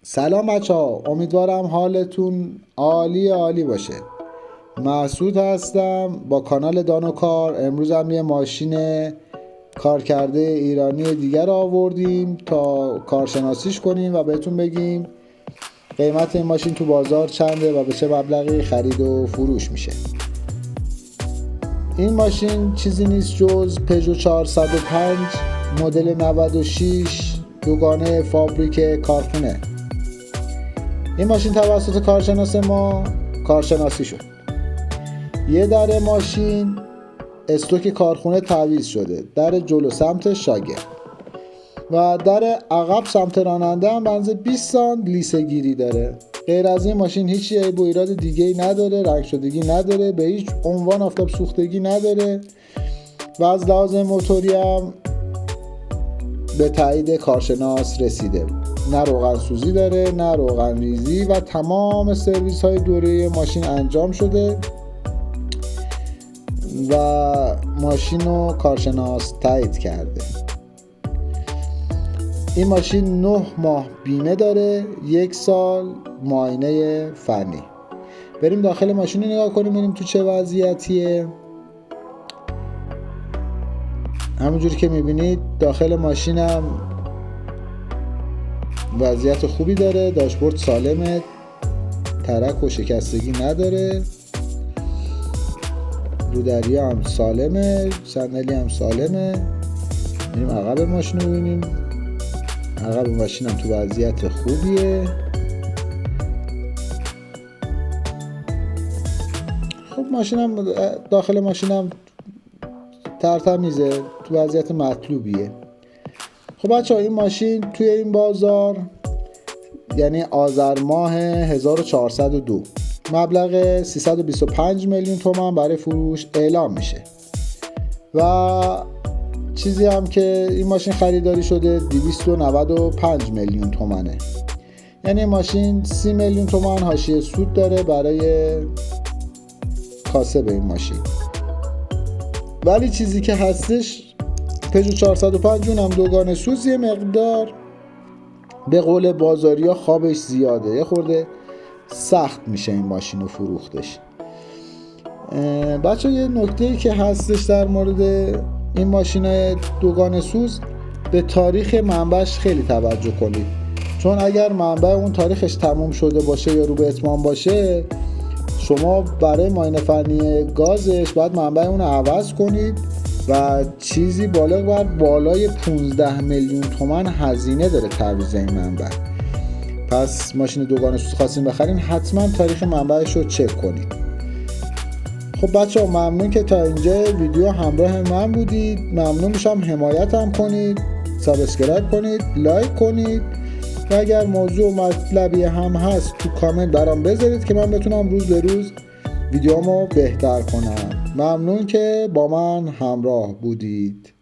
سلام بچه ها، امیدوارم حالتون عالی باشه. مسعود هستم با کانال دانو کار. امروز هم یه ماشین کارکرده ایرانی دیگر آوردیم تا کارشناسیش کنیم و بهتون بگیم قیمت این ماشین تو بازار چنده و به چه مبلغی خرید و فروش میشه. این ماشین چیزی نیست جز پژو 405 مدل 96 دوگانه فابریک کارخونه. این ماشین توسط کارشناس ما کارشناسی شد. یه در ماشین استوک کارخونه تعویض شده، در جلو سمت شاگرد و در عقب سمت راننده هم بنز 20 سانت لیسه گیری داره. غیر از این ماشین هیچ عیب و ایراد دیگه ای نداره، رنگ شدگی نداره، به هیچ عنوان آفتاب سوختگی نداره و از لحاظ موتوری هم به تایید کارشناس رسیده. نه روغن سوزی داره، نه روغن ریزی و تمام سرویس های دوره ماشین انجام شده و ماشین رو کارشناس تایید کرده. این ماشین 9 ماه بیمه داره، 1 سال معاینه فنی. بریم داخل ماشین رو نگاه کنیم ببینیم تو چه وضعیتیه. همونجوری که میبینید داخل ماشینم وضعیت خوبی داره، داشبورد سالمه، ترک و شکستگی نداره، رودری هم سالمه، صندلی هم سالمه. بریم عقب ماشین رو ببینیم. عقب ماشین هم تو وضعیت خوبیه. خب ماشینم داخل ماشینم ترتمیزه، تو وضعیت مطلوبیه. خب بچه‌ها این ماشین توی این بازار یعنی آذر ماه 1402 مبلغ 325 میلیون تومان برای فروش اعلام میشه و چیزی هم که این ماشین خریداری شده 295 میلیون تومانه. یعنی ماشین 30 میلیون تومان حاشیه سود داره برای کاسب این ماشین. ولی چیزی که هستش پژو 405 هم دوگانه سوز یه مقدار به قول بازاریا خوابش زیاده، یه خورده سخت میشه این ماشین رو فروختش. بچه یه نکته‌ای که هستش در مورد این ماشینای دوگانه سوز، به تاریخ منبعش خیلی توجه کنید، چون اگر منبع اون تاریخش تموم شده باشه یا رو به اتمام باشه، شما برای معاینه فنی گازش باید منبع اون رو عوض کنید و چیزی بالای 15 میلیون تومان هزینه داره تعویض این منبع. پس ماشین دوگانه سوز خواستین بخرین حتما تاریخ منبعش رو چک کنید. خب بچه ها ممنون که تا اینجا ویدیو همراه من بودید. ممنون میشم حمایتم کنید، سابسکرایب کنید، لایک کنید و اگر موضوع مطلبی هم هست تو کامنت برام بذارید که من بتونم روز به روز ویدیومو بهتر کنم. ممنون که با من همراه بودید.